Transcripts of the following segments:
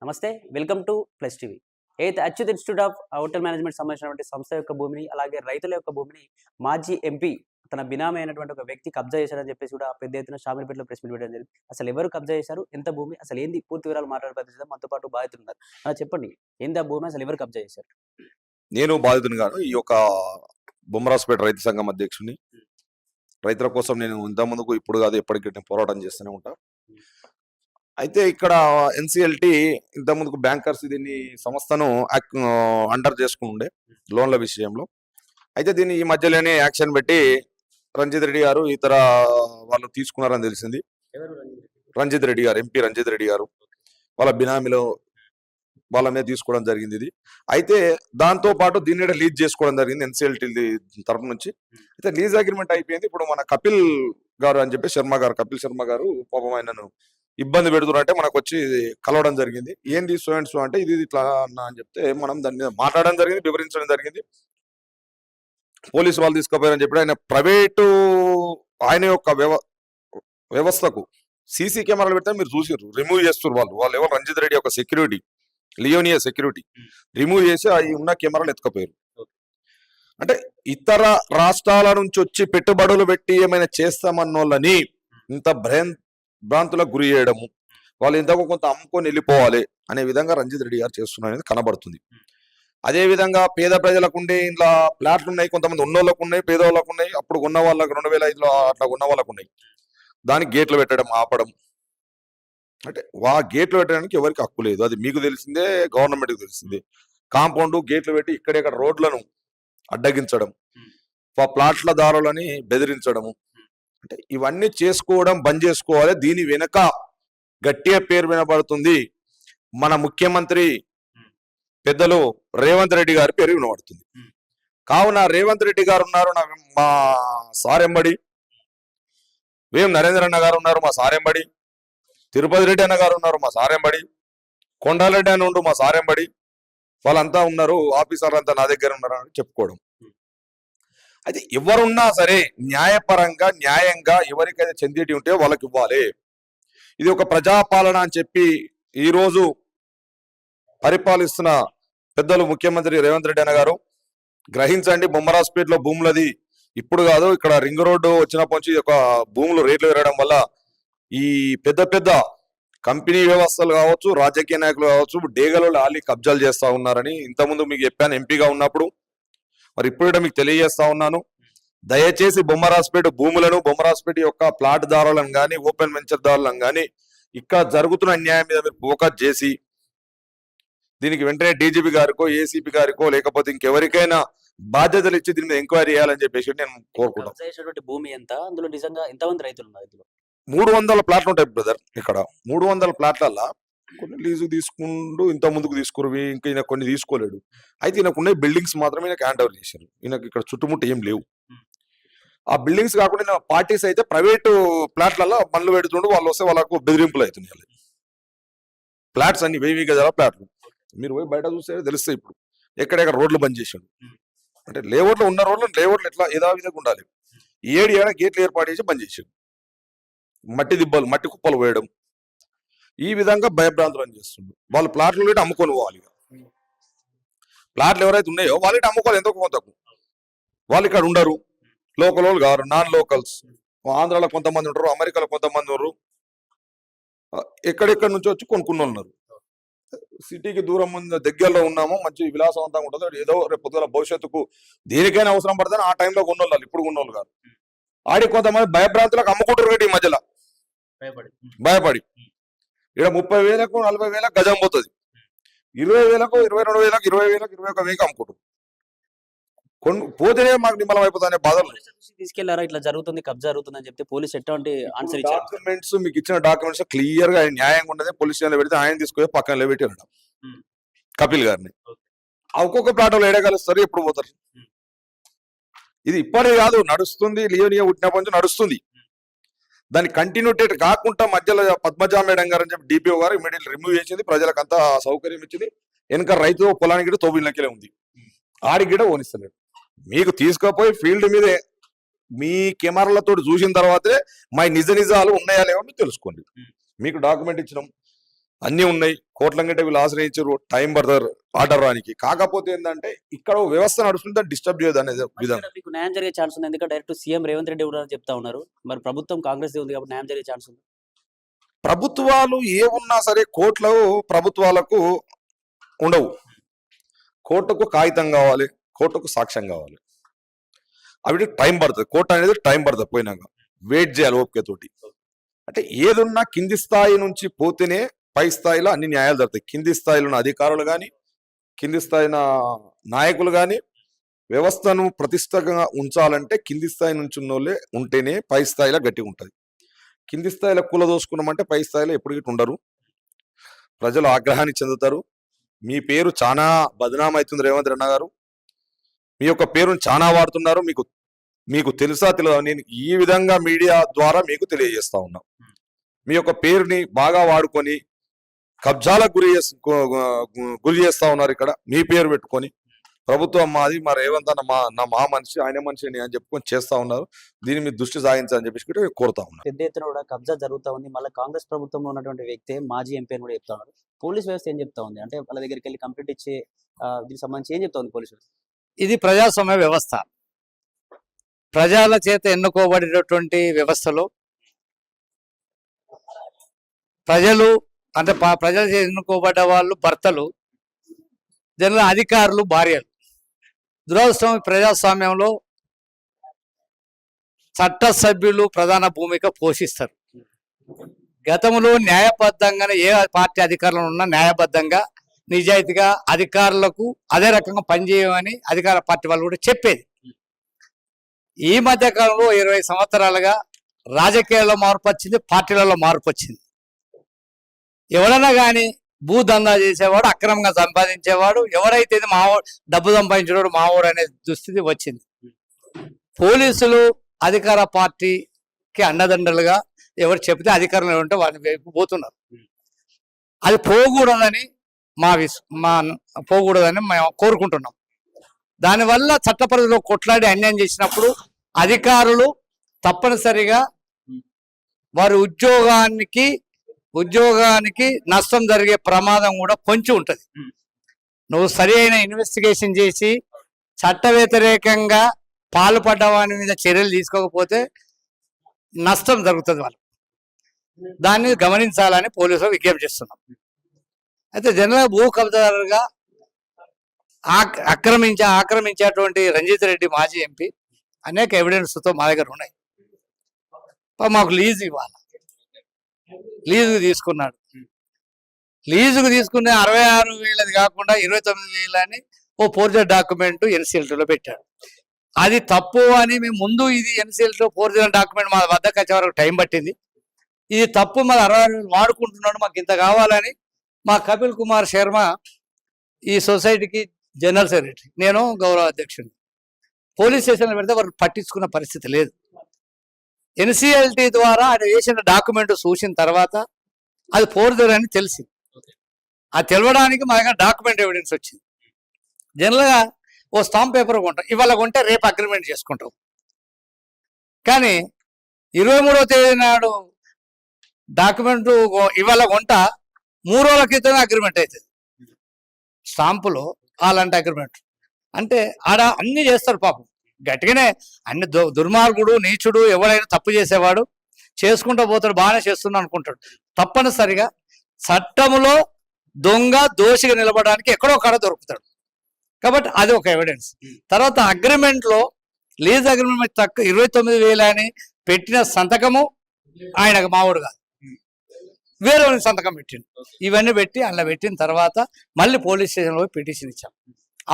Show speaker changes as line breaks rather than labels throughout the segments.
నమస్తే. Welcome to plus TV. ఏదైతే Achyut institute of hotel management సంబంధించినటువంటి సంస్థ యొక్క భూమిని, అలాగే రైతుల యొక్క భూమిని మాజీ ఎంపీ తన బినామీ అయినటువంటి ఒక వ్యక్తి కబ్జా చేశాడని చెప్పేసి కూడా పెద్ద ఎత్తున షామీర్పేటలో ప్రెస్ మీట్ పెట్టడం జరిగింది. అసలు ఎవరు కబ్జా చేశారు? ఎంత భూమి? అసలు ఏంది? పూర్తి వివరాలు మాట్లాడే ప్రయత్నం చేద్దాం. మనతో పాటు బాధితులున్నారు. చెప్పండి. ఏంది ఆ భూమి? అసలు ఎవరు కబ్జా చేశారు?
నేను బాధితుని గాను. ఈ యొక్క బొమ్మరాజుపేట రైతు సంఘం అధ్యక్షుడిని. రైతుల కోసం నేను ఇంతకుముందుకు ఇప్పుడు కాదు ఎప్పటికీ నేను పోరాటం చేస్తూనే ఉంటా. అయితే ఇక్కడ ఎన్సిఎల్టీ ఇంతకుముందుకు బ్యాంకర్స్ దీన్ని సంస్థను అండర్ చేసుకుని ఉండే లోన్ల విషయంలో. అయితే దీన్ని ఈ మధ్యలోనే యాక్షన్ పెట్టి రంజిత్ రెడ్డి గారు ఇతర వాళ్ళు తీసుకున్నారని తెలిసింది. రంజిత్ రెడ్డి గారు, ఎంపీ రంజిత్ రెడ్డి గారు వాళ్ళ బినామీలో వాళ్ళ మీద తీసుకోవడం జరిగింది. ఇది అయితే దాంతో పాటు దీన్ని లీజ్ చేసుకోవడం జరిగింది ఎన్సిఎల్టీ తరఫు నుంచి. అయితే లీజ్ అగ్రిమెంట్ అయిపోయింది. ఇప్పుడు మన కపిల్ గారు అని చెప్పి కపిల్ శర్మ గారు పాపం ఆయనను ఇబ్బంది పెడుతున్నట్టే మనకు వచ్చి కలవడం జరిగింది. ఏంది సో అండ్ సో అంటే ఇది ఇట్లా అన్నా అని చెప్తే మనం దాని మీద మాట్లాడడం జరిగింది, వివరించడం జరిగింది. పోలీసు వాళ్ళు తీసుకుపోయారని చెప్పి ఆయన ప్రైవేటు ఆయన యొక్క వ్యవస్థకు సీసీ కెమెరాలు పెడితే మీరు చూసారు, రిమూవ్ చేస్తారు వాళ్ళు ఎవరు రంజిత్ రెడ్డి యొక్క సెక్యూరిటీ, లియోనియా సెక్యూరిటీ రిమూవ్ చేసి అవి ఉన్న కెమెరాలు ఎత్తుకపోయారు. అంటే ఇతర రాష్ట్రాల నుంచి వచ్చి పెట్టుబడులు పెట్టి ఏమైనా చేస్తామన్నోళ్ళని ఇంత భ్రాంతులకు గురి చేయడము, వాళ్ళు ఇంతకు కొంత అమ్ముకొని వెళ్ళిపోవాలి అనే విధంగా రంజిత్ రెడ్డి గారు చేస్తున్నారనేది కనబడుతుంది. అదే విధంగా పేద ప్రజలకు ఉండే ఇంట్లో ప్లాట్లు ఉన్నాయి, కొంతమంది ఉన్నోళ్ళకు ఉన్నాయి, పేదవాళ్ళకు ఉన్నాయి. అప్పుడు ఉన్న వాళ్ళకు 2005లో అట్లా ఉన్న వాళ్ళకు ఉన్నాయి. దానికి గేట్లు పెట్టడం, ఆపడం, అంటే గేట్లు పెట్టడానికి ఎవరికి హక్కు లేదు. అది మీకు తెలిసిందే, గవర్నమెంట్కి తెలిసిందే. కాంపౌండ్ గేట్లు పెట్టి ఇక్కడెక్కడ రోడ్లను అడ్డగించడం, ప్లాట్ల దారులని బెదిరించడము, అంటే ఇవన్నీ చేసుకోవడం బంద్ చేసుకోవాలి. దీని వెనుక గట్టిగా పేరు వినబడుతుంది మన ముఖ్యమంత్రి పెద్దలు రేవంత్ రెడ్డి గారి పేరు వినబడుతుంది. కావున రేవంత్ రెడ్డి గారు ఉన్నారు, మా సారెంబడి, వేం నరేంద్ర అన్న గారు ఉన్నారు, మా సారెంబడి, తిరుపతి రెడ్డి అన్న గారు ఉన్నారు, మా సారెంబడి, కొండారెడ్డి అని ఉండు, మా సారెంబడి, వాళ్ళంతా ఉన్నారు, ఆఫీసర్లు అంతా నా దగ్గర ఉన్నారు అని చెప్పుకోవడం. అయితే ఎవరున్నా సరే న్యాయపరంగా న్యాయంగా ఎవరికైతే చెందేటి ఉంటే వాళ్ళకి ఇవ్వాలి. ఇది ఒక ప్రజాపాలన అని చెప్పి ఈరోజు పరిపాలిస్తున్న పెద్దలు ముఖ్యమంత్రి రేవంత్ రెడ్డి అన్న గారు గ్రహించండి. బొమ్మరాజుపేటలో భూములది ఇప్పుడు కాదు, ఇక్కడ రింగ్ రోడ్డు వచ్చినప్పటి నుంచి ఒక భూములు రేట్లు పెరగడం వల్ల ఈ పెద్ద పెద్ద కంపెనీ వ్యవస్థలు కావచ్చు, రాజకీయ నాయకులు కావచ్చు, డేగలో ఆలి కబ్జాలు చేస్తా ఉన్నారని ఇంతకుముందు మీకు చెప్పాను ఎంపీగా ఉన్నప్పుడు. మరి ఇప్పుడు మీకు తెలియజేస్తా ఉన్నాను, దయచేసి బొమ్మరాజుపేట భూములను, బొమ్మరాజుపేట యొక్క ప్లాట్ దారులను కానీ, ఓపెన్ వెంచర్ దారులను కానీ ఇక్కడ జరుగుతున్న అన్యాయం మీద మీరు ఫోకస్ చేసి దీనికి వెంటనే డీజీపీ గారికో, ఏసీపీ గారికో, లేకపోతే ఇంకెవరికైనా బాధ్యతలు ఇచ్చి దీని మీద ఎంక్వైరీ చేయాలని చెప్పేసి నేను కోరుకుంటాను.
భూమి ఎంత? అందులో నిజంగా ఎంతమంది రైతులు ఉన్నారు?
300 ప్లాట్లు ఉంటాయి బ్రదర్. ఇక్కడ 300 ప్లాట్లల్లా కొన్ని లీజు తీసుకుంటూ ఇంత ముందుకు తీసుకురు, ఇంకా ఈయన కొన్ని తీసుకోలేడు. అయితే ఈయనకున్న బిల్డింగ్స్ మాత్రమే ఈయనకు హ్యాండ్ ఓవర్ చేశారు. ఈయనకు ఇక్కడ చుట్టుముట్టు ఏం లేవు. ఆ బిల్డింగ్స్ కాకుండా పార్టీస్ అయితే ప్రైవేటు ప్లాట్లలో పనులు పెడుతుండు, వాళ్ళు వస్తే వాళ్ళకు బెదిరింపులు అవుతున్నాయి. ప్లాట్స్ అన్ని 1000 గజాల ప్లాట్లు మీరు పోయి బయట చూస్తే తెలుస్తాయి. ఇప్పుడు ఎక్కడెక్కడ రోడ్లు బంద్ చేశాడు. అంటే లేఅవుట్లో ఉన్న రోడ్లు లేఅవుట్లు ఎట్లా యథావిధంగా ఉండాలి. 7 ఏళ్ళ గేట్లు ఏర్పాటు చేసి బంద్ చేశాడు. మట్టి దిబ్బలు, మట్టి కుప్పలు వేయడం, ఈ విధంగా భయభ్రాంతులను చేస్తుండ్రు. వాళ్ళు ప్లాట్లు పెట్టి అమ్ముకొని పోవాలి. ప్లాట్లు ఎవరైతే ఉన్నాయో వాళ్ళకి అమ్ముకోవాలి ఎంతో కొంతకు. వాళ్ళు ఇక్కడ ఉండరు, లోకల్ వాళ్ళు కారు, నాన్ లోకల్స్. ఆంధ్రాలో కొంతమంది ఉంటారు, అమెరికాలో కొంతమంది ఉన్నారు, ఎక్కడెక్కడి నుంచి వచ్చి కొనుక్కున్న ఉన్నారు. సిటీకి దూరం దగ్గరలో ఉన్నాము, మంచి విలాసవంతంగా ఉంటుంది, ఏదో రేపు పొద్దున భవిష్యత్తుకు దేనికైనా అవసరం పడుతుంది ఆ టైంలో కొన్నోళ్ళు, ఇప్పుడు కొన్నోళ్ళు కాదు. ఆడికి కొంతమంది భయభ్రాంతులకు అమ్ముకుంటారు ఈ మధ్యలో భయపడి. ఇక్కడ 30,000కు 40,000 గజం పోతుంది, 20,000కు 22,000కు 20,000కు 21,000 అమ్ముకుంటారు. పోతేనే మాకు నిమ్మలం అయిపోతానే బాధలు.
తీసుకెళ్లారా ఇట్లా జరుగుతుంది, కబ్జా జరుగుతుంది అని చెప్తే పోలీసు ఎటువంటి ఆన్సర్ ఇచ్చారు?
డాక్యుమెంట్స్ మీకు ఇచ్చిన డాక్యుమెంట్స్ క్లియర్ గా ఆయన న్యాయంగా ఉండదే పోలీస్ స్టేషన్ పెడితే ఆయన తీసుకుని పక్కన పెట్టి వెళ్ళడం కపిల్ గారిని. ఒక్కొక్క ప్లాట్లో ఏడగలుస్తారు, ఎప్పుడు పోతారు. ఇది ఇప్పటికే కాదు, నడుస్తుంది. లియోనియా పుట్టినప్పటి నుంచి నడుస్తుంది. దాన్ని కంటిన్యూటేట్ కాకుండా మధ్యలో పద్మజా మేడం గారు అని చెప్పి డిపిఓ గారు ఇమీడియట్ రిమూవ్ చేసింది. ప్రజలకు అంతా సౌకర్యం ఇచ్చింది. వెనక రైతు పొలానికి గిడ తోబిళ్ళకే ఉంది, ఆడికి గిడ ఓనిస్తలేడు. మీకు తీసుకుపోయి ఫీల్డ్ మీదే మీ కెమెరాలతో చూసిన తర్వాతే మా నిజాలు ఉన్నాయా లేవో మీరు తెలుసుకోండి. మీకు డాక్యుమెంట్ ఇచ్చినాం, అన్నీ ఉన్నాయి. కోట్ల గంట వీళ్ళు ఆశ్రయించారు, టైం పడతారు ఆర్డర్ రానికి. కాకపోతే ఏంటంటే ఇక్కడ ఓ వ్యవస్థ నడుస్తుంటే డిస్టర్బ్ చేయదు అనేది విధానం.
ఇక్కడ మీకు న్యాయం జరిగే ఛాన్స్ ఉంది. ఎందుకంటే డైరెక్ట్ సీఎం రేవంత్ రెడ్డి కూడా చెప్తా ఉన్నారు. మరి ప్రభుత్వం కాంగ్రెస్ ఉంది కాబట్టి న్యాయం జరిగే ఛాన్స్ ఉంది.
ప్రభుత్వాలు ఏ ఉన్నా సరే కోర్టులు ప్రభుత్వాలకు ఉండవు. కోర్టుకు కాగితం కావాలి, కోర్టుకు సాక్ష్యం కావాలి. అవి టైం పడుతుంది. కోర్టు అనేది టైం పడుతుంది. పోయినాక వెయిట్ చేయాలి ఓపికతోటి. అంటే ఏదున్నా కింది స్థాయి నుంచి పోతేనే పై స్థాయిలో అన్ని న్యాయాలు జరుగుతాయి. కింది స్థాయిలో ఉన్న అధికారులు కానీ, కింది స్థాయిన నాయకులు కానీ వ్యవస్థను ప్రతిష్టంగా ఉంచాలంటే కింది స్థాయి నుంచి ఉన్నోళ్ళే ఉంటేనే పై స్థాయిలో గట్టిగా ఉంటుంది. కింది స్థాయిలో కూలదోసుకున్నామంటే పై స్థాయిలో ఎప్పుడు గిట్ట ఉండరు. ప్రజలు ఆగ్రహాన్ని చెందుతారు. మీ పేరు చాలా బదనాం అవుతుంది రేవంత్ రెడ్డి గారు. మీ యొక్క పేరును చాలా వాడుతున్నారు. మీకు తెలుసా తెలియదా? నేను ఈ విధంగా మీడియా ద్వారా మీకు తెలియజేస్తా ఉన్నా. మీ యొక్క పేరుని బాగా వాడుకొని కబ్జాలకు గురి చేస్తా ఉన్నారు. ఇక్కడ మీ పేరు పెట్టుకొని ప్రభుత్వం మాది, మా రేవంత్ అన్న మా మనిషి, ఆయన మనిషి అని చెప్పుకొని చేస్తా ఉన్నారు. దీన్ని మీరు దృష్టి సాగించాలని చెప్పేసి కోరుతా ఉన్నారు.
పెద్ద ఎత్తున కూడా కబ్జా జరుగుతా ఉంది. మళ్ళీ కాంగ్రెస్ ప్రభుత్వంలో ఉన్నటువంటి వ్యక్తే మాజీ ఎంపీ అని కూడా చెప్తా ఉన్నారు. పోలీస్ వ్యవస్థ ఏం చెప్తా ఉంది అంటే వాళ్ళ దగ్గరికి వెళ్ళి కంప్లీట్ ఇచ్చే దీనికి సంబంధించి ఏం చెప్తా ఉంది పోలీస్ వ్యవస్థ?
ఇది ప్రజాస్వామ్య వ్యవస్థ. ప్రజల చేత ఎన్నుకోబడినటువంటి వ్యవస్థలో ప్రజలు అంటే ప్రజల చేత ఎన్నుకోబడ్డ వాళ్ళు భర్తలు, జనరల్ అధికారులు భార్యలు. దురదృష్టం ప్రజాస్వామ్యంలో చట్ట సభ్యులు ప్రధాన భూమిక పోషిస్తారు. గతంలో న్యాయబద్ధంగానే ఏ పార్టీ అధికారులు ఉన్నా న్యాయబద్ధంగా నిజాయితీగా అధికారులకు అదే రకంగా పనిచేయమని అధికార పార్టీ వాళ్ళు కూడా చెప్పేది. ఈ మధ్య కాలంలో 20 సంవత్సరాలుగా రాజకీయాల్లో మార్పు వచ్చింది, పార్టీలలో మార్పు వచ్చింది. ఎవడన్నా కానీ భూదందా చేసేవాడు, అక్రమంగా సంపాదించేవాడు, ఎవరైతే మావోడు డబ్బు సంపాదించేవాడు మావోడు అనే దుస్థితి వచ్చింది. పోలీసులు అధికార పార్టీకి అండదండలుగా ఎవరు చెప్తే అధికారంలో ఉంటే వారిని వైపు పోతున్నారు. అది పోకూడదని పోకూడదని మేము కోరుకుంటున్నాం. దానివల్ల చట్ట పరిధిలో కొట్లాడి అన్యాయం చేసినప్పుడు అధికారులు తప్పనిసరిగా వారి ఉద్యోగానికి నష్టం జరిగే ప్రమాదం కూడా పొంచి ఉంటుంది. నువ్వు సరి అయిన ఇన్వెస్టిగేషన్ చేసి చట్ట వ్యతిరేకంగా పాల్పడ్డ వాని మీద చర్యలు తీసుకోకపోతే నష్టం జరుగుతుంది. వాళ్ళు దాన్ని గమనించాలని పోలీసులు విజ్ఞప్తి చేస్తున్నాం. అయితే జనరల్గా భూ కబ్జాదారుగా ఆక్రమించేటువంటి రంజిత్ రెడ్డి మాజీ ఎంపీ అనేక ఎవిడెన్స్తో మా దగ్గర ఉన్నాయి. మాకు లీజు ఇవ్వాలి, లీజుకు తీసుకున్నాడు. లీజుకు తీసుకునే 66,000 కాకుండా 29,000 అని ఓ ఫోర్జర్ డాక్యుమెంట్ ఎన్సీఎల్టీలో పెట్టాడు. అది తప్పు అని మేము ముందు ఇది ఎన్సీఎల్టీలో ఫోర్జర్ డాక్యుమెంట్ మా వద్దకు వచ్చే వరకు టైం పట్టింది. ఇది తప్పు, మరి 60,000 వాడుకుంటున్నాడు, మాకు ఇంత కావాలని మా కపిల్ కుమార్ శర్మ ఈ సొసైటీకి జనరల్ సెక్రటరీ, నేను గౌరవ అధ్యక్షుడు, పోలీస్ స్టేషన్లో పెడితే వారు పట్టించుకున్న పరిస్థితి లేదు. ఎన్సీఎల్టీ ద్వారా ఆయన వేసిన డాక్యుమెంట్ చూసిన తర్వాత అది ఫోర్జర్ అని తెలిసింది. అది తెలవడానికి మా దగ్గర డాక్యుమెంట్ ఎవిడెన్స్ వచ్చింది. జనరల్గా ఓ స్టాంప్ పేపర్ కొంటాం, ఇవాళ కొంటే రేపు అగ్రిమెంట్ చేసుకుంటాం. కానీ 23వ తేదీ నాడు డాక్యుమెంట్ ఇవాళ కొంట 3 రోజుల క్రితమే అగ్రిమెంట్ అవుతుంది. స్టాంపులో అలాంటి అగ్రిమెంట్ అంటే ఆడ అన్ని చేస్తారు పాపం. గట్టిగానే అన్ని దుర్మార్గుడు నీచుడు ఎవరైనా తప్పు చేసేవాడు చేసుకుంటూ పోతాడు, బాగానే చేస్తున్నా అనుకుంటాడు. తప్పనిసరిగా చట్టములో దొంగ దోషిగా నిలబడడానికి ఎక్కడో కాడ దొరుకుతాడు. కాబట్టి అది ఒక ఎవిడెన్స్. తర్వాత అగ్రిమెంట్లో లీజ్ అగ్రిమెంట్ 29,000 అని పెట్టిన సంతకము ఆయనకు మావాడు కాదు, వేరే సంతకం పెట్టిండు. ఇవన్నీ పెట్టి అందులో పెట్టిన తర్వాత మళ్ళీ పోలీస్ స్టేషన్లో పిటిషన్ ఇచ్చాం.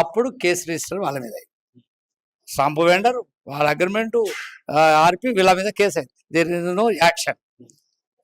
అప్పుడు కేసు రిజిస్టర్ వాళ్ళ మీద అయింది. స్టాంపు వెండర్, వాళ్ళ అగ్రిమెంటు, ఆర్పి వీళ్ళ మీద కేసు అయింది. There is no action.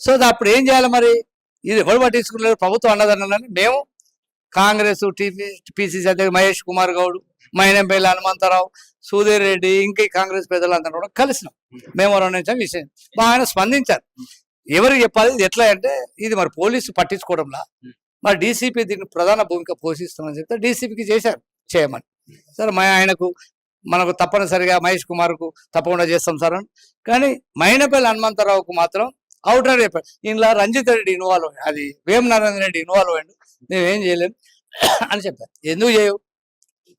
So అప్పుడు ఏం చేయాలి మరి? ఇది ఎవరు పట్టించుకోలేదు, ప్రభుత్వం అన్నదన్నదని మేము కాంగ్రెస్ పిసిసి అధ్యక్షుడు మహేష్ కుమార్ గౌడ్, మైనంపల్లి హనుమంతరావు, సుధీర్ రెడ్డి, ఇంకా కాంగ్రెస్ పెద్దలందరూ కూడా కలిసినాం. మేము నిర్ణయించాం విషయం. ఆయన స్పందించారు. ఎవరికి చెప్పాలి ఇది ఎట్లా అంటే, ఇది మరి పోలీసు పట్టించుకోవడంలా మరి డీసీపీ దీన్ని ప్రధాన భూమిక పోషిస్తామని చెప్తే డీసీపీకి చేశారు చేయమని. సరే మనకు తప్పనిసరిగా మహేష్ కుమార్కు తప్పకుండా చేస్తాం సార్ అని. కానీ మైనపల్లి హనుమంతరావుకు మాత్రం అవుటర్ చెప్పాడు. ఇంట్లో రంజిత్ రెడ్డి ఇన్వాల్వ్ అయ్యాడు, అది వేమ నరేంద్ర రెడ్డి ఇన్వాల్వ్ అయ్యాడు, మేమేం చేయలేము అని చెప్పారు. ఎందుకు చేయవు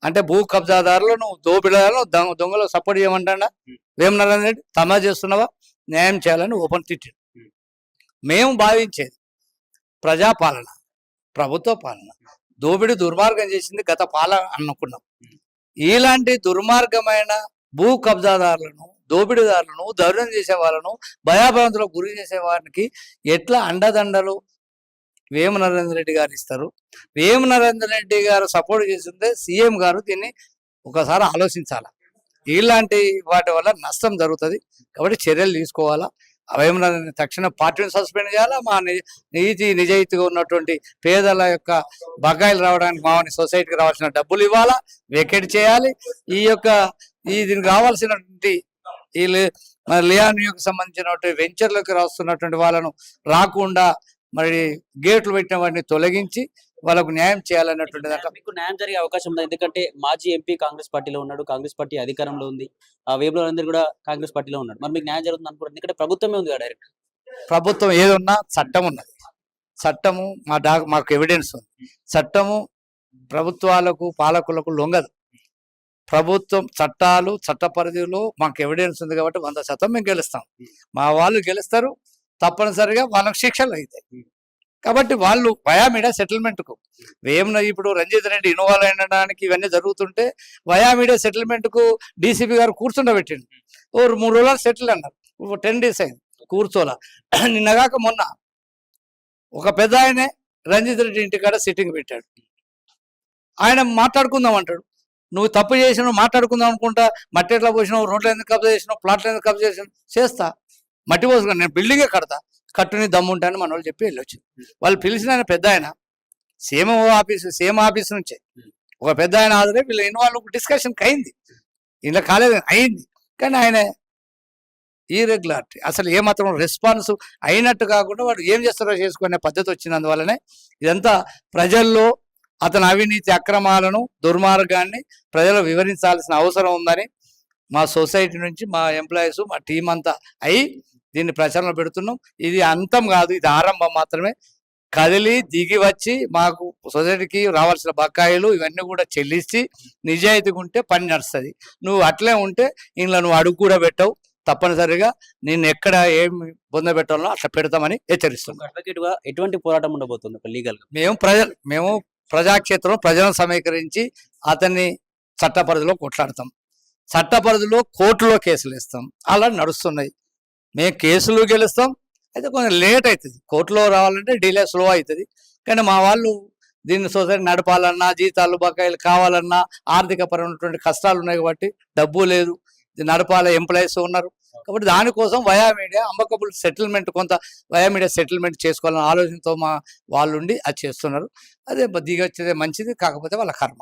అంటే భూ కబ్జాదారులను దోపిడీలను దొంగలు సపోర్ట్ చేయమంటాడా వేమ నరేంద్ర రెడ్డి? తమా చేస్తున్నావా? న్యాయం చేయాలని ఓపెన్ తిట్టాడు. మేము భావించేది ప్రజాపాలన, ప్రభుత్వ పాలన. దోపిడీ దుర్మార్గం చేసింది గత పాలన అనుకున్నాం. ఇలాంటి దుర్మార్గమైన భూ కబ్జాదారులను, దోపిడీదారులను, దౌర్జన్యం చేసే వాళ్ళను, భయాభ్రాంతులకు గురి చేసే వారికి ఎట్లా అండదండలు వేమ నరేంద్ర రెడ్డి గారు ఇస్తారు? వేమ నరేంద్ర రెడ్డి గారు సపోర్ట్ చేస్తుంటే సీఎం గారు దీన్ని ఒకసారి ఆలోచించాలి. ఇలాంటి వాటి వల్ల నష్టం జరుగుతుంది కాబట్టి చర్యలు తీసుకోవాలా. వేమ నరేంద్ర తక్షణ పార్టీని సస్పెండ్ చేయాలా. మా నిజాయితీగా ఉన్నటువంటి పేదల యొక్క బకాయిలు రావడానికి మా సొసైటీకి రావాల్సిన డబ్బులు ఇవ్వాలా, వెకెట్ చేయాలి. దీనికి రావాల్సినటువంటి ఈ లియానికి సంబంధించినటువంటి వెంచర్లకు రాస్తున్నటువంటి వాళ్ళను రాకుండా మరి గేట్లు పెట్టిన వాటిని తొలగించి వాళ్ళకు న్యాయం చేయాలన్నటువంటి దాంట్లో
మీకు న్యాయం జరిగే అవకాశం ఉంది. ఎందుకంటే మాజీ ఎంపీ కాంగ్రెస్ పార్టీలో ఉన్నాడు, కాంగ్రెస్ పార్టీ అధికారంలో ఉంది, వేముల నరేందర్ కూడా కాంగ్రెస్ పార్టీలో ఉన్నాడు. మరి మీకు న్యాయం జరుగుతుంది అనుకుంటుంది? ఎందుకంటే ప్రభుత్వమే ఉంది కదా డైరెక్ట్.
ప్రభుత్వం ఏదున్నా చట్టం ఉన్నది. చట్టము మాకు ఎవిడెన్స్ ఉంది. చట్టము ప్రభుత్వాలకు పాలకులకు లొంగదు. ప్రభుత్వం చట్టాలు చట్ట పరిధిలో మాకు ఎవిడెన్స్ ఉంది కాబట్టి 100% మేము గెలుస్తాం. మా వాళ్ళు గెలుస్తారు, తప్పనిసరిగా వాళ్ళకి శిక్షలు అవుతాయి. కాబట్టి వాళ్ళు వయామీడియా సెటిల్మెంట్కు ఇప్పుడు రంజిత్ రెడ్డి ఇన్వాల్వ్ అయినడానికి ఇవన్నీ జరుగుతుంటే వయామీడియా సెటిల్మెంట్కు డీసీపీ గారు కూర్చుండబెట్టిండు. 3 రోజులు సెటిల్ అన్నారు. 10 days అయింది కూర్చోలా. నిన్నగాక మొన్న ఒక పెద్ద ఆయనే రంజిత్ రెడ్డి ఇంటికాడ సిట్టింగ్ పెట్టాడు. ఆయన మాట్లాడుకుందాం అంటాడు. నువ్వు తప్పు చేసినావు, మాట్లాడుకుందాం అనుకుంటా, మట్టి ఎట్లా పోసినావు, రోడ్లు ఎందుకు కబ్జా చేసినావు, ప్లాట్లు ఎందుకు కబ్జా చేసినావు, చేస్తా, మట్టి పోసుకున్నా, నేను బిల్డింగే కడతా, కట్టుని దమ్ముంటాను మన వాళ్ళు చెప్పి వెళ్ళొచ్చు. వాళ్ళు పిలిచిన ఆయన పెద్ద ఆయన సేమ్ ఆఫీస్ నుంచే ఒక పెద్ద ఆయన ఆదరే వీళ్ళు ఇన్వాల్వ్ డిస్కషన్ అయింది. ఇలా కాలేదు అయింది, కానీ ఆయన ఇర్రెగ్యులారిటీ అసలు ఏమాత్రం రెస్పాన్స్ అయినట్టు కాకుండా వాడు ఏం చేస్తారో చేసుకునే పద్ధతి వచ్చినందువల్లనే ఇదంతా ప్రజల్లో అతని అవినీతి అక్రమాలను దుర్మార్గాన్ని ప్రజలు వివరించాల్సిన అవసరం ఉందని మా సొసైటీ నుంచి మా ఎంప్లాయీస్ మా టీం అంతా అయి దీన్ని ప్రచారణ పెడుతున్నాం. ఇది అంతం కాదు, ఇది ఆరంభం మాత్రమే. కదిలి దిగి వచ్చి మాకు సొసైటీకి రావాల్సిన బకాయిలు ఇవన్నీ కూడా చెల్లించి నిజాయితీగా ఉంటే పని నడుస్తుంది. నువ్వు అట్లే ఉంటే ఇంట్లో నువ్వు అడుగు కూడా పెట్టవు, తప్పనిసరిగా నేను ఎక్కడ ఏం పొందబెట్టాలో అట్లా పెడతామని హెచ్చరిస్తున్నాం.
అడ్వకేట్గా ఎటువంటి పోరాటం ఉండబోతుంది లీగల్ గా?
మేము ప్రజాక్షేత్రం ప్రజలను సమీకరించి అతన్ని చట్ట పరిధిలో కొట్లాడతాం, చట్ట పరిధిలో కోర్టులో కేసులు ఇస్తాం. అలా నడుస్తున్నాయి. మేము కేసులు గెలుస్తాం, అయితే కొంచెం లేట్ అవుతుంది. కోర్టులో రావాలంటే డిలే స్లో అవుతుంది. కానీ మా వాళ్ళు దీన్ని సొసైటీ నడపాలన్నా, జీతాలు బకాయిలు కావాలన్నా, ఆర్థిక పరమైనటువంటి కష్టాలు ఉన్నాయి కాబట్టి డబ్బు లేదు, నడపాలి, ఎంప్లాయీస్ ఉన్నారు కాబట్టి దానికోసం వయామీడియా అంబకబుల్ సెటిల్మెంట్ కొంత వయామీడియా సెటిల్మెంట్ చేసుకోవాలన్న ఆలోచనతో మా వాళ్ళు ఉండి అది చేస్తున్నారు. అదే దిగొచ్చేదే మంచిది, కాకపోతే వాళ్ళ కర్మ.